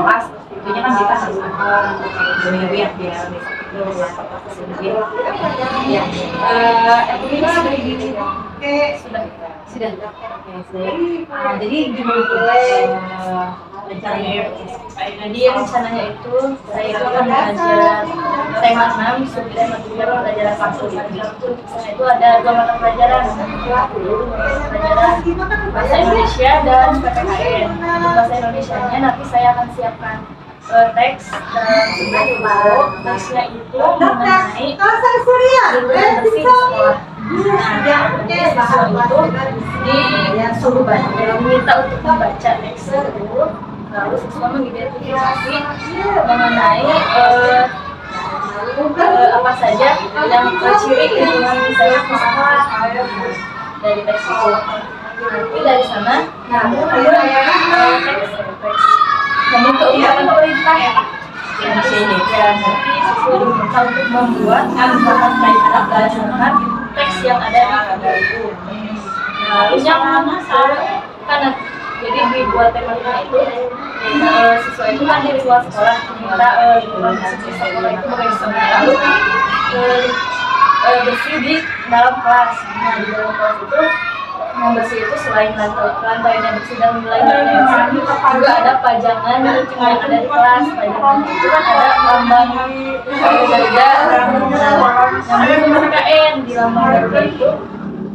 kelas, tentunya kan kita harus dulu ya biar ya. Ini sudah gini. Sudah. Jadi rencananya itu saya itu akan belajar tema 6 subbidang materi pelajaran faktual. Itu ada 2 mata pelajaran bahasa Indonesia dan PPKN. Bahasa Indonesianya nanti saya akan siapkan teks dan teksnya itu mengenai lingkungan bersih di sekolah. Siswa itu disuruh diminta untuk membaca teks itu, lalu siswa mengidentifikasi mengenai apa saja yang ciri lingkungan misalnya di sekolah dari teks itu. Nanti dari sana teks namun keunggapan pemerintah nanti siswa diminta untuk membuat bahan baik berdasarkan teks yang ada di video itu. Harusnya karena jadi dibuat tematika itu siswa itu kan di luar sekolah minta lingkungan bersih sekolah itu bagaimana, lalu bersih di dalam kelas. Nah di dalam kelas itu yang bersih itu selain lantainya bersih dan lain-lain juga ada pajangan yang ada di kelas. Pajangan itu kan ada lambang Garuda yang PPKN. Di lambang Garuda itu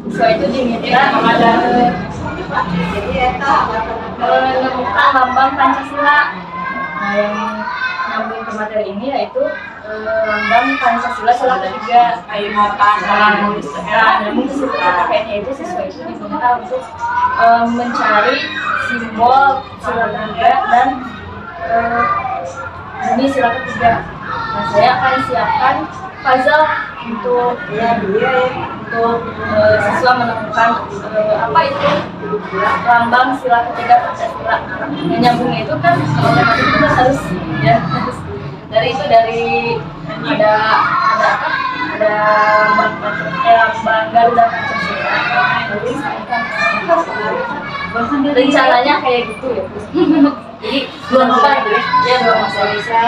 siswa itu diminta menemukan lambang Pancasila. Nah yang nyambung ke materi ini yaitu lambang Pancasila sila ketiga. Namun disitu PPKN-nya itu siswa itu diminta untuk mencari simbol sila ketiga dan bunyi sila ketiga. Nah saya akan siapkan puzzle untuk siswa menemukan apa itu lambang sila ketiga Pancasila. Menyambungnya itu kan otomatis kita harus dari lambang Garuda Pancasila. Rencananya kayak gitu ya. Jadi dua bahasa Indonesia.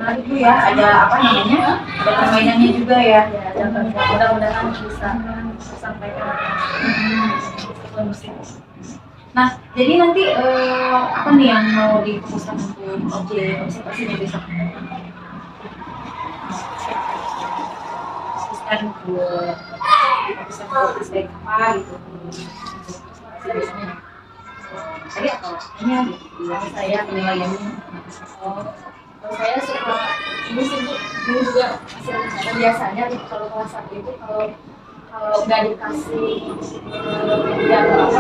Nah itu ya, ada apa namanya? Ada permainannya juga ya. Mudah-mudahan bisa sampaikan. Nah, jadi nanti apa nih yang mau difokuskan untuk objek observasinya besok? Fokuskan ke observasi apa gitu. Biasanya. Tadi apa? Ini saya penilaiannya. Saya suka ini juga hasil biasanya kalau kelas 1 itu kalau nggak dikasih media apa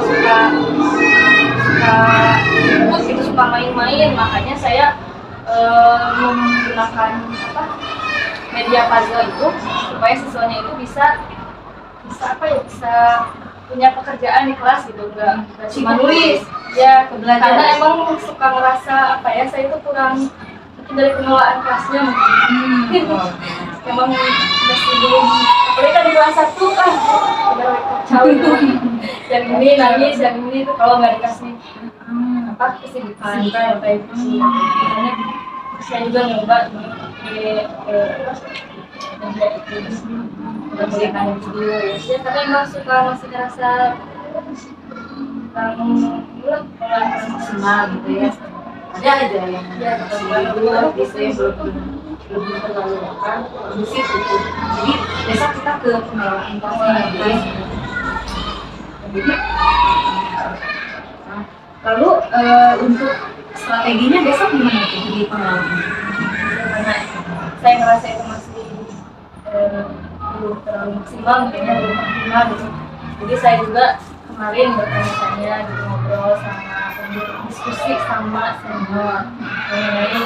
suka main-main, makanya saya menggunakan media puzzle itu supaya siswanya itu bisa punya pekerjaan di kelas gitu, nggak cuma nulis ya, karena emang suka ngerasa saya itu kurang dari pengelolaan kelasnya mungkin. Emang masih belum, apalagi kan di kelas 1 kan udah kacau itu. Yang ini nangis, yang ini tuh kalau nggak dikasih kesibukan apa itu. Makanya saya juga nyoba memulihkan video ya, tapi emang suka masih ngerasa maksimal gitu ya. Ada aja yang belum gitu ya, belum terlalu kondusif gitu. Jadi besok kita ke pengelolaan kelasnya ya. Lalu untuk strateginya besok gimana tuh di pengelolaan? Karena saya ngerasa itu masih belum terlalu maksimal, mungkinnya belum optimal gitu. Jadi saya juga kemarin bertanya-tanya gitu, ngobrol sama diskusi sama senior mengenai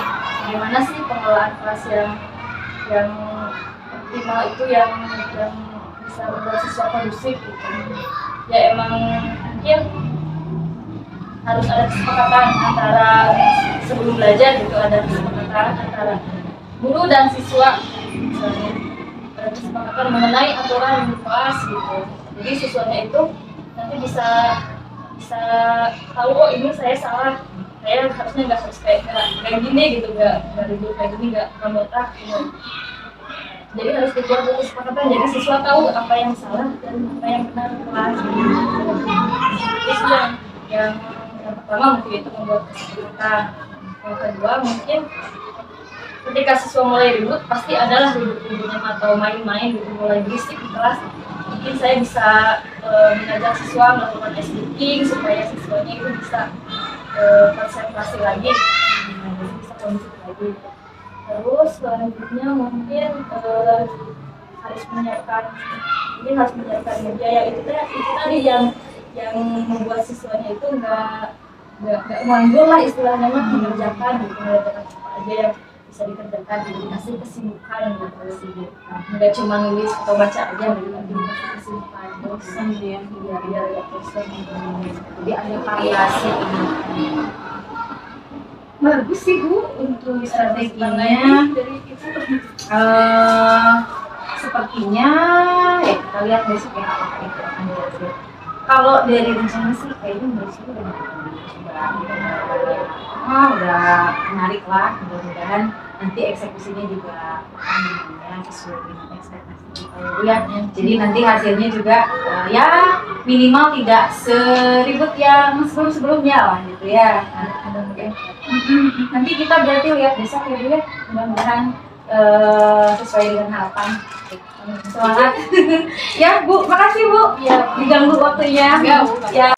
bagaimana sih pengelolaan kelas yang optimal itu, yang bisa membuat siswa kondusif gitu. Ya emang mungkin harus ada kesepakatan antara sebelum belajar gitu, ada kesepakatan antara guru dan siswa, misalnya ada kesepakatan mengenai aturan di kelas gitu. Jadi siswanya itu nanti bisa bisa tahu oh ini saya salah, saya harusnya nggak harus kayak gini gitu, nggak ribut kayak gini, nggak ngotak gitu. Jadi harus dibuat dulu kesepakatan, jadi siswa tahu apa yang salah dan apa yang benar kelas. Itu yang pertama mungkin itu membuat kesepakatan. Yang kedua mungkin ketika siswa mulai ribut pasti adalah ribut-ributnya atau main-main gitu, mulai berisik di kelas. Mungkin saya bisa mengajak siswa melakukan ice breaking supaya siswanya itu bisa konsentrasi lagi, bisa kondusif lagi. Terus selanjutnya mungkin harus menyiapkan biaya itu tadi yang membuat siswanya itu nggak nganggur lah istilahnya, mengerjakan gitu, mengerjakan apa aja yang bisa dikerjakan, jadi dikasih kesibukan gitu, nggak cuma nulis atau baca aja gitu, tapi dikasih kesibukan bosan dia biar nggak bosan, jadi ada variasi. Bagus sih Bu untuk strateginya. Dari itu sepertinya ya kita lihat besok ya apakah itu akan berhasil. Kalau dari rencana sih kayaknya besok udah menarik lah, mudah-mudahan nanti eksekusinya juga sesuai dengan ekspektasi kita ya. Jadi nanti hasilnya juga ya minimal tidak seribut yang sebelumnya lah gitu ya. Nanti kita berarti lihat besok ya Bu ya, mudah-mudahan sesuai dengan harapan. Semangat. Ya Bu, makasih Bu ya diganggu waktunya. Ya Bu. Ya.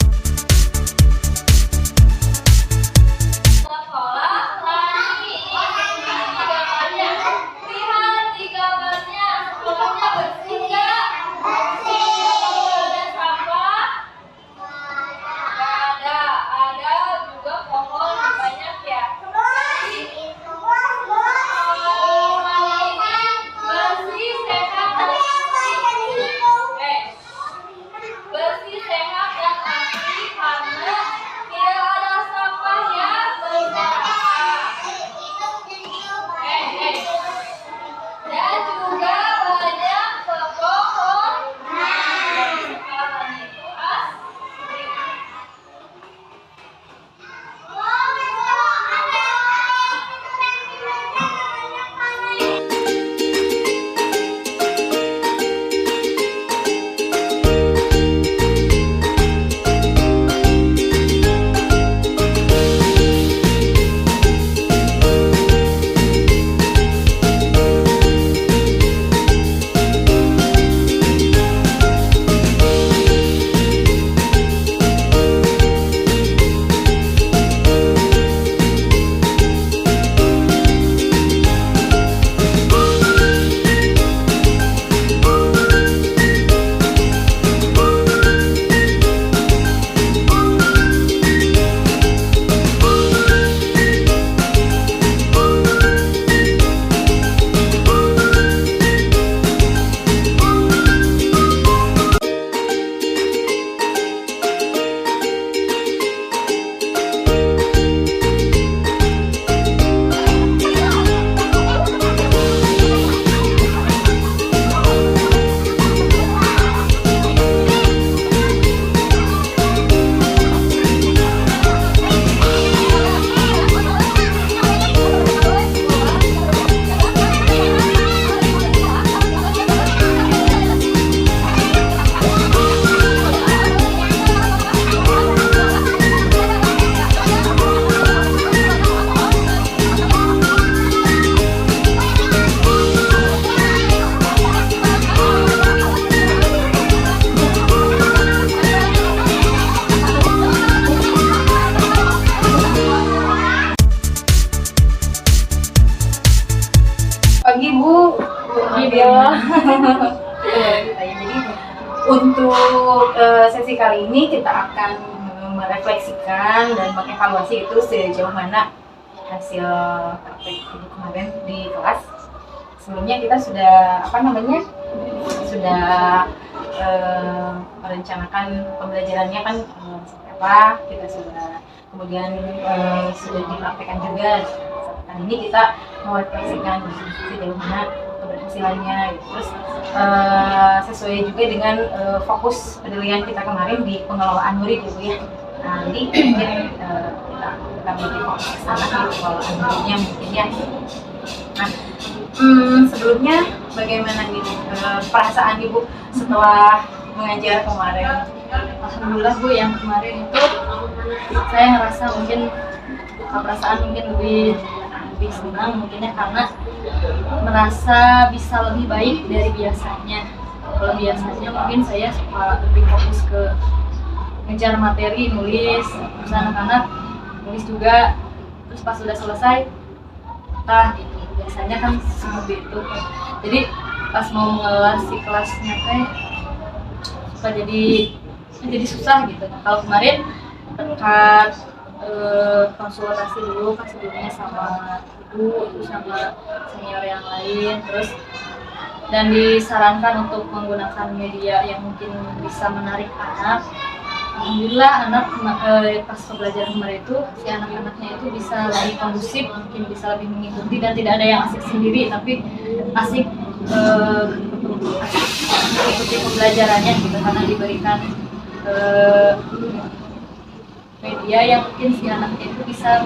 Pagi Bu. Jadi untuk sesi kali ini kita akan merefleksikan dan mengevaluasi itu sejauh mana hasil praktek ibu kemarin di kelas. Sebelumnya kita sudah sudah merencanakan pembelajarannya kan seperti apa, kita sudah kemudian sudah dipraktekkan juga. Nah, ini kita merefleksikan sejauh mana keberhasilannya gitu. Terus sesuai juga dengan fokus penilaian kita kemarin di pengelolaan murid gitu ya. nanti mungkin kita lebih fokus ke sana gitu kalau anaknya mungkin ya. Nah, sebelumnya bagaimana nih perasaan ibu setelah mengajar kemarin? Alhamdulillah Bu, yang kemarin itu saya ngerasa mungkin perasaan mungkin lebih senang mungkinnya karena merasa bisa lebih baik dari biasanya. Kalau biasanya mungkin saya suka lebih fokus ke ngejar materi, nulis, terus anak-anak nulis juga, terus pas sudah selesai gitu. Biasanya kan seperti itu. Jadi pas mau mengelola si kelasnya suka jadi susah gitu. Kalau kemarin berkat konsultasi dulu pas sebelumnya sama ibu, terus sama senior yang lain, terus dan disarankan untuk menggunakan media yang mungkin bisa menarik anak. Alhamdulillah anak pas pembelajaran kemarin itu si anak-anaknya itu bisa lebih kondusif, mungkin bisa lebih mengikuti dan tidak ada yang asik sendiri tapi asik mengikuti pembelajarannya gitu karena diberikan media yang mungkin si anaknya itu bisa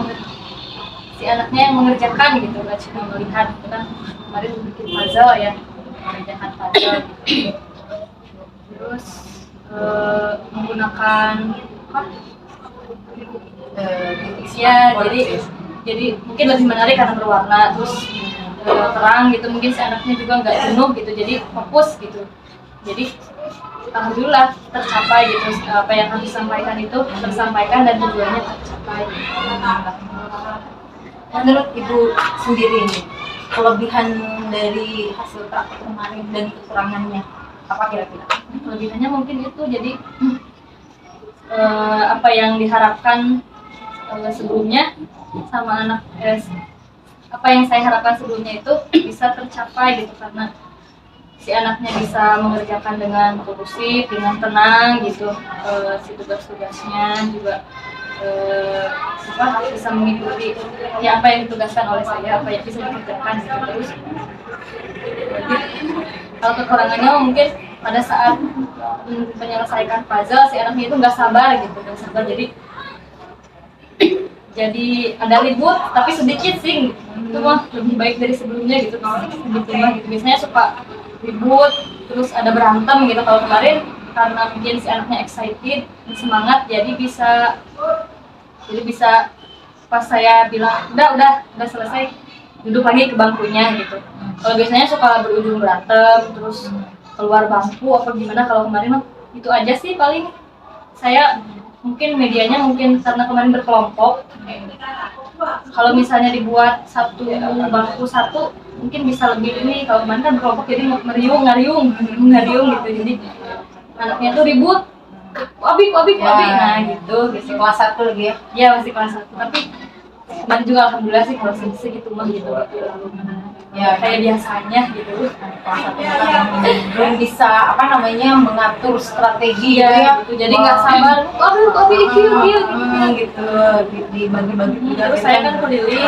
si anaknya yang mengerjakan gitu, nggak cuma melihat gitu kan. Kemarin bikin puzzle ya, mengerjakan puzzle gitu. Terus menggunakan ya jadi mungkin lebih menarik karena berwarna, terus terang gitu, mungkin si anaknya juga nggak jenuh gitu, jadi fokus gitu. Jadi alhamdulillah tercapai gitu, apa yang kami sampaikan itu tersampaikan dan tujuannya tercapai. Menurut ibu sendiri nih, kelebihan dari hasil praktek kemarin dan kekurangannya apa kira-kira? Kelebihannya mungkin itu jadi apa yang diharapkan sebelumnya sama anak apa yang saya harapkan sebelumnya itu bisa tercapai gitu, karena si anaknya bisa mengerjakan dengan kondusif, dengan tenang gitu, si tugas-tugasnya juga bisa mengikuti ya apa yang ditugaskan oleh saya, apa yang bisa dikerjakan gitu. Terus kalau kekurangannya mungkin pada saat menyelesaikan puzzle si anaknya itu nggak sabar, jadi ada ribut tapi sedikit sih itu mah lebih baik dari sebelumnya gitu gitu. Biasanya suka ribut terus ada berantem gitu. Kalau kemarin karena mungkin si anaknya excited, semangat, jadi bisa pas saya bilang udah selesai duduk lagi ke bangkunya gitu. Kalau biasanya suka berujung berantem terus keluar bangku apa gimana. Kalau kemarin itu aja sih paling. Saya mungkin medianya karena kemarin berkelompok, kalau misalnya dibuat satu bangku satu mungkin bisa lebih ini. Kalau kemarin kan berkelompok jadi ngariung gitu, jadi anaknya tuh ribut abik nah gitu. Masih kelas 1 lagi ya? Iya masih kelas 1, tapi kemarin juga alhamdulillah sih kalau segitu mah gitu ya kayak biasanya gitu. Kelas 1 kan belum bisa mengatur strategi ya gitu. Jadi nggak sabar abik gitu dibagi-bagi. Terus saya kan keliling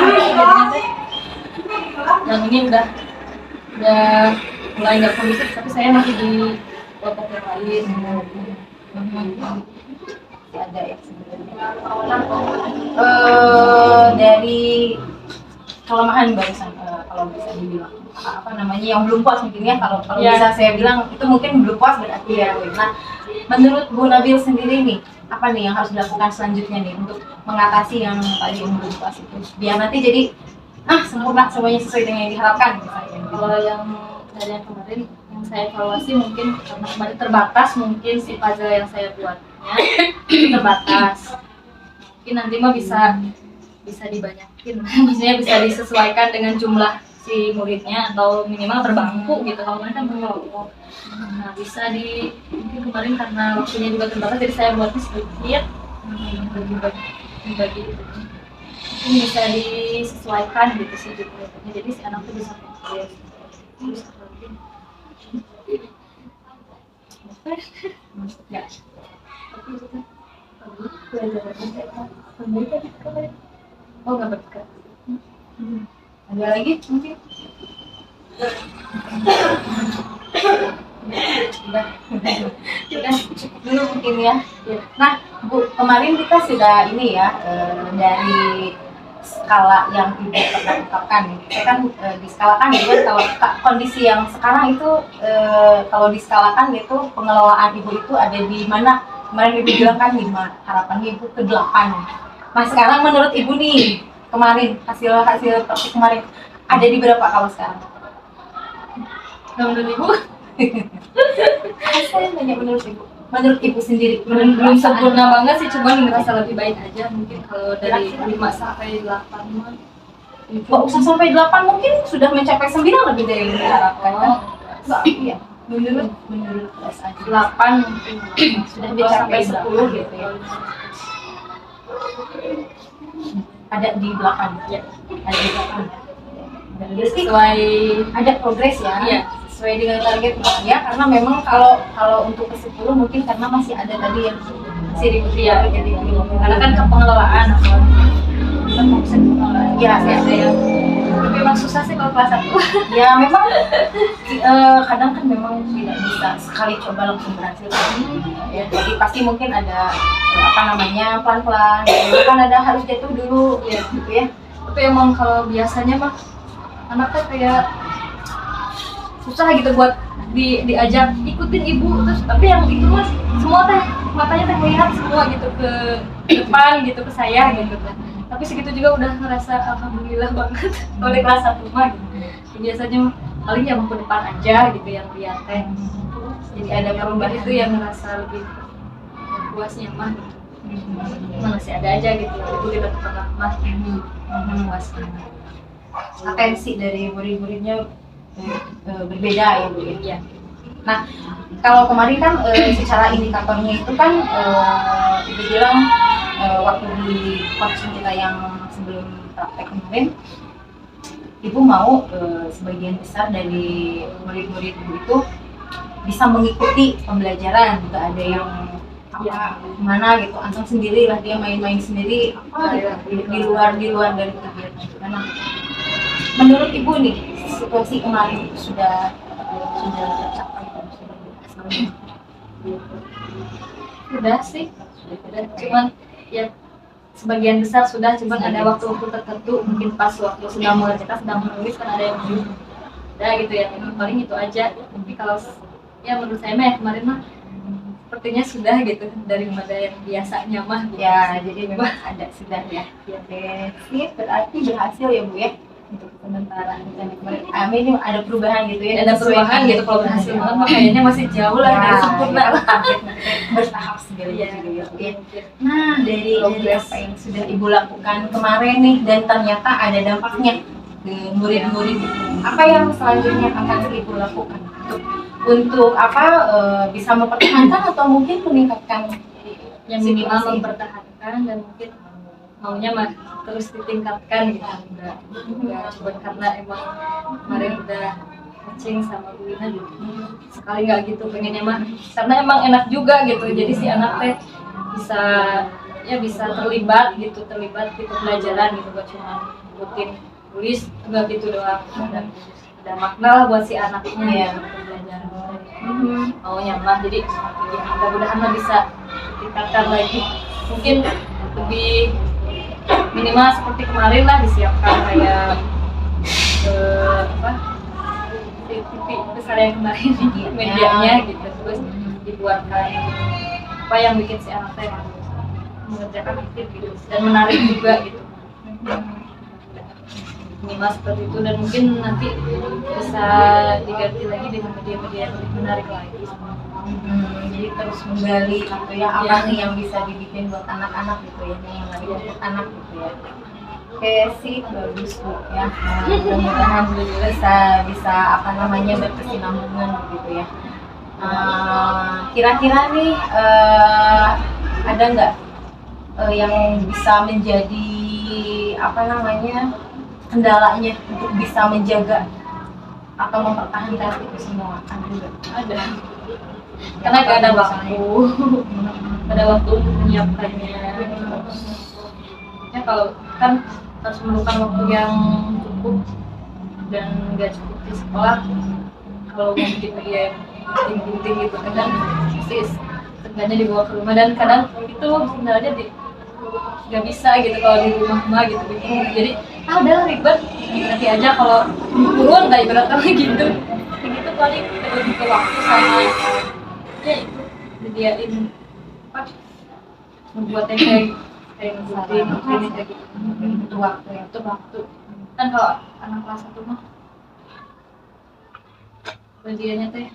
yang ini udah mulai nggak kondusif, tapi saya masih di kelompok yang lain. Ada ya sebenarnya. Dari kelemahan barusan kalau bisa dibilang yang belum puas mungkin ya, kalau ya. Bisa saya bilang itu mungkin belum puas berarti ya. Nah, menurut Bu Nabil sendiri nih, apa nih yang harus dilakukan selanjutnya nih untuk mengatasi yang tadi belum puas itu, biar nanti jadi sempurna semuanya sesuai dengan yang diharapkan misalnya. Kalau yang dari yang kemarin yang saya evaluasi mungkin karena kemarin terbatas, mungkin si puzzle yang saya buatnya terbatas. Mungkin nanti mah bisa dibanyakin, maksudnya bisa disesuaikan dengan jumlah si muridnya atau minimal berbangku gitu. Kalau kemarin kan berkelompok, nah bisa mungkin kemarin karena waktunya juga terbatas jadi saya buatnya sedikit, dibagi mungkin bisa disesuaikan gitu sih jumlahnya, jadi si anak tuh bisa fokus. Ya. Oh nggak berdekat. Ada lagi mungkin? Udah cukup dulu mungkin ya. Nah, Bu, kemarin kita sudah ini ya, dari skala yang ibu pernah ungkapkan. Kita kan diskalakan gitu kan, kalau kondisi yang sekarang itu kalau diskalakan itu pengelolaan ibu itu ada di mana? Kemarin ibu bilang kan 5, harapannya ibu ke 8. Nah sekarang menurut ibu nih, kemarin hasil praktik kemarin ada di berapa kalau sekarang? Menurut ibu Saya nanya menurut ibu sendiri, belum sempurna banget sih, cuman ngerasa lebih baik aja. Mungkin kalau dari 5 sampai 8 mah Nggak usah sampai 8, mungkin sudah mencapai 9 lebih dari yang diharapkan kan? Nggak, iya. Menurut aja 8 mungkin sudah atau sampai mencapai 10 10 gitu ya. Ada di 8 Ya. ada di 8 ya. Jadi sesuai Ada progres ya. Iya. Sesuai dengan target ya, karena memang kalau untuk ke 10 mungkin karena masih ada tadi yang masih ribut ya, jadi karena kan ke pengelolaan kan fokusin pengelolaan ya, masih ada yang tapi emang susah sih kalau kelas 1. ya memang kadang kan memang tidak bisa sekali coba langsung berhasil ya, jadi pasti mungkin ada apa namanya pelan-pelan gitu. Kan ada harus jatuh dulu ya gitu ya. Tapi emang kalau biasanya mah anaknya kayak susah gitu buat diajak ikutin ibu, terus tapi yang itu mas semua teh matanya teh melihat semua gitu ke depan gitu ke saya gitu kan. Tapi segitu juga udah ngerasa alhamdulillah banget oleh kelas 1 mah gitu. Biasanya paling yang ke depan aja gitu yang lihat teh. Jadi ada perubahan itu yang ngerasa lebih puasnya mah gitu. Masih ada aja gitu itu kita pernah mah puasnya. Atensi dari murid-muridnya berbeda ya Bu ya. Iya. Nah kalau kemarin kan secara indikatornya itu kan ibu bilang waktu di coaching kita yang sebelum praktek kemarin, ibu mau sebagian besar dari murid-murid ibu itu bisa mengikuti pembelajaran, nggak ada yang apa mana gitu, anteng sendiri lah, dia main-main sendiri apa gitu, di luar dari kegiatan itu. Karena menurut ibu nih situasi kemarin itu sudah tercapai, sudah berhasil. Sudah sih, sudah. Cuman ya sebagian besar sudah, cuman ada waktu-waktu tertentu mungkin pas waktu sedang mengerjakan, sedang menulis kan ada yang belum. Udah gitu ya, paling itu aja. Tapi kalau ya menurut saya mah ya kemarin mah sepertinya sudah gitu daripada yang biasanya mah gitu. Ya jadi memang ada sudah ya. Oke, sip, berarti berhasil ya Bu ya untuk sementara rencana kemarin. Amin, ini ada perubahan gitu ya. Ada perubahan gitu, kalau berhasil banget mah kayaknya masih jauh lah dari sempurna. Bertahap segala Iya. gitu ya. Nah dari apa yang sudah ibu lakukan kemarin nih dan ternyata ada dampaknya ke murid-murid, apa yang selanjutnya akan ibu lakukan untuk apa bisa mempertahankan atau mungkin meningkatkan Yang minimal mempertahankan dan mungkin maunya mah terus ditingkatkan gitu. Enggak cuma karena emang kemarin udah matching sama Bu Ina gitu. Sekali nggak gitu pengennya mah karena emang enak juga gitu, jadi si anak teh bisa terlibat di pembelajaran gitu, buat cuma rutin tulis enggak gitu doang, ada makna lah buat si anaknya Iya. gitu, pembelajaran maunya mah. Jadi ya mudah-mudahan mah bisa ditingkatkan lagi, mungkin lebih minimal seperti kemarin lah, disiapkan kayak TV besar yang kemarin medianya gitu, terus dibuatkan apa yang bikin si anak teh mengerjakan aktif gitu dan menarik juga gitu. Minimal seperti itu, dan mungkin nanti bisa diganti lagi dengan media-media yang lebih menarik lagi. Jadi terus menggali gitu ya, apa nih yang bisa dibikin buat anak-anak gitu ya, yang lagi untuk anak gitu ya. Oke sih, bagus Bu ya. Mudah-mudahan bisa apa namanya berkesinambungan gitu ya. Kira-kira nih ada nggak yang bisa menjadi apa namanya kendalanya untuk bisa menjaga atau mempertahankan itu semua? Ada, karena gak ada waktu untuk menyiapkannya. Ya kalau kan harus memerlukan waktu yang cukup dan gak cukup di sekolah. Kalau mau bikin media yang penting gitu kan pasti enggaknya dibawa ke rumah, dan kadang itu sebenarnya nggak bisa gitu kalau di rumah gitu bikin. Jadi udah ribet nanti aja kalau turun nggak ibaratnya gitu. Kayak gitu paling lebih ke waktu sama ya itu disediain apa, membuat yang kayak ngebuatin ini kayak gitu. Butuh waktu ya. Itu waktu kan kalau anak kelas 1 mah bagiannya teh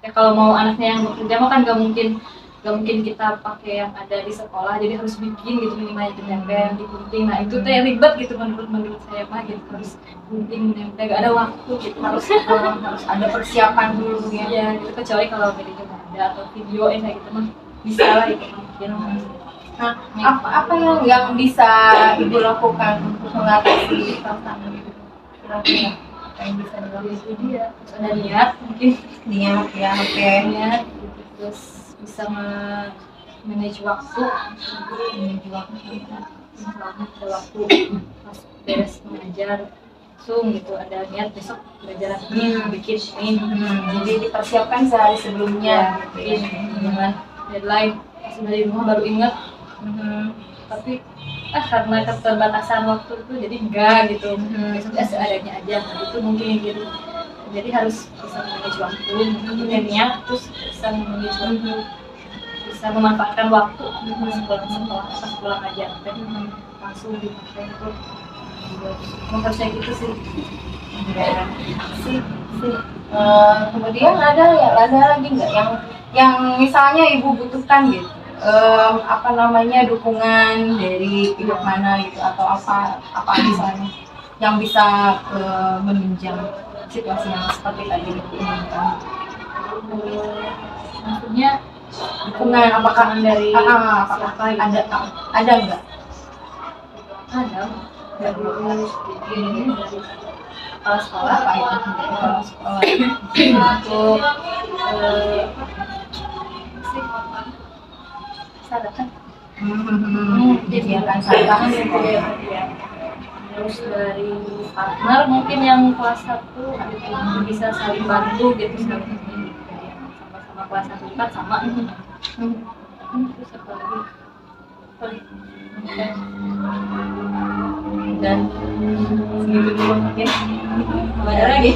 ya, kalau mau anaknya yang bekerja mah kan gak mungkin kita pakai yang ada di sekolah, jadi harus bikin gitu minimal ditempel, digunting. Nah itu teh ribet gitu menurut saya mah gitu, harus gunting menempel, gak ada waktu gitu, harus ada persiapan dulu ya. ya gitu. Kecuali kalau video nggak ada atau video kayak gitu mah bisa lah itu mungkin. Nah, apa yang bisa ibu lakukan untuk mengatasi perasaan itu? Kira-kira apa yang bisa dilakukan? Jadi ya harus ada niat mungkin, Niat ya, oke. niat gitu. Terus bisa manage waktu, misalnya ada waktu pas beres mengajar langsung gitu, ada niat besok belajar ini, bikin ini, Jadi dipersiapkan sehari sebelumnya gitu ya. jangan deadline pas dari rumah baru ingat. Tapi karena keterbatasan waktu itu jadi enggak gitu, besoknya seadanya aja. Nah, itu mungkin gitu, jadi harus bisa manage waktu, punya niat, terus bisa manage waktu, bisa memanfaatkan waktu pas pulang sekolah, pas pulang aja langsung dipakai itu. Mempersiapkan gitu sih. Kemudian ada lagi nggak yang misalnya ibu butuhkan gitu, dukungan dari pihak mana gitu, atau apa misalnya yang bisa menunjang situasi yang seperti tadi itu? Maksudnya Dukungan apakah dari apakah ada nggak? ada dari kepala sekolah Apa itu dari kepala sekolah? untuk sadar Disediakan sampah gitu ya. terus dari partner mungkin yang kelas 1 bisa saling bantu gitu, sama-sama kelas 1 IPA sama terus apa lagi Dan segitu dulu mungkin. ada lagi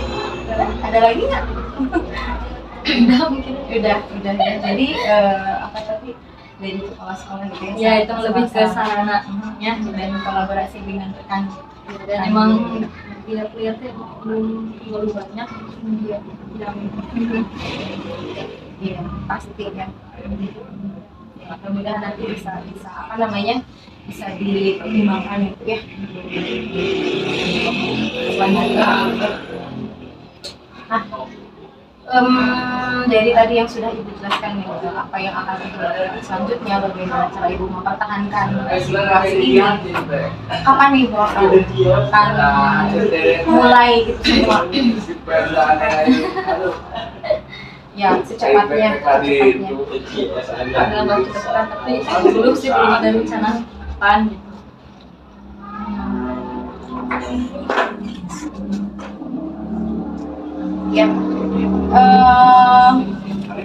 Ada lagi nggak? udah mungkin Udah ya. Jadi apa tadi, dari kepala sekolah gitu ya itu lebih ke sarana ya, dan kolaborasi dengan rekan. dan emang lihat-lihatnya belum terlalu banyak yang Iya, pasti kan. Mudah-mudahan nanti bisa bisa dipertimbangkan itu ya. Nah, dari tadi yang sudah ibu jelaskan nih, apa yang akan ibu lakukan selanjutnya, bagaimana cara ibu mempertahankan situasi ini, kapan nih ibu akan mulai gitu semua? Ya, secepatnya. dalam waktu dekat, tapi dulu sih belum ada rencana kapan gitu. Ya,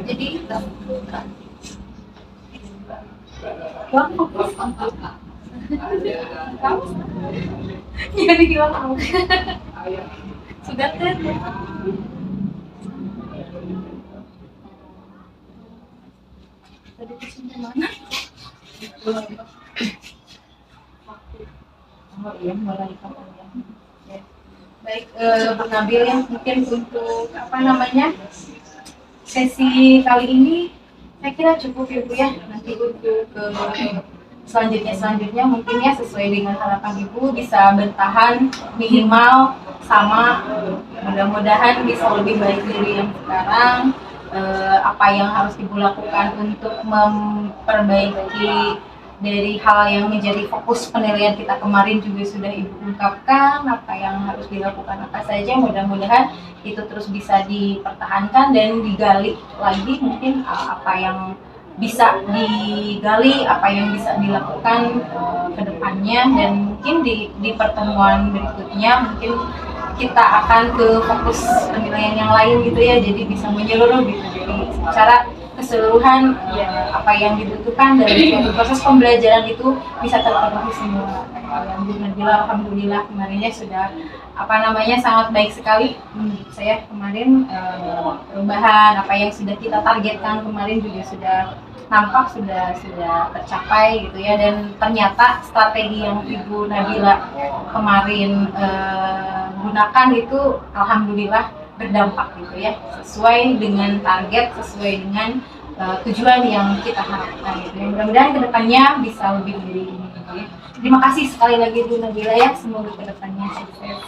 jadi jadi gimana? Sudah teh tadi kesini mana? Oh iya, mulai kapan ya? Ya. Baik, Bu Nabil ya, mungkin untuk sesi kali ini saya kira cukup ya Bu ya. Nanti untuk selanjutnya mungkin ya sesuai dengan harapan Ibu bisa bertahan minimal sama, mudah-mudahan bisa lebih baik dari yang sekarang. Apa yang harus Ibu lakukan untuk memperbaiki dari hal yang menjadi fokus penilaian kita kemarin juga sudah Ibu ungkapkan, apa yang harus dilakukan apa saja. Mudah-mudahan itu terus bisa dipertahankan dan digali lagi, mungkin apa yang bisa digali, apa yang bisa dilakukan ke depannya, dan mungkin di pertemuan berikutnya mungkin kita akan ke fokus penilaian yang lain gitu ya, jadi bisa menyeluruh gitu. Jadi secara keseluruhan apa yang dibutuhkan dari suatu proses pembelajaran itu bisa terpenuhi semua. Alhamdulillah kemarinnya sudah sangat baik sekali menurut saya kemarin. Perubahan apa yang sudah kita targetkan kemarin juga sudah nampak, sudah tercapai gitu ya, dan ternyata strategi yang Ibu Nabila kemarin gunakan itu alhamdulillah berdampak gitu ya, sesuai dengan target, sesuai dengan tujuan yang kita harapkan gitu ya. Mudah-mudahan kedepannya bisa lebih dari ini gitu ya. Terima kasih sekali lagi Bu Nabila ya, semoga kedepannya sukses.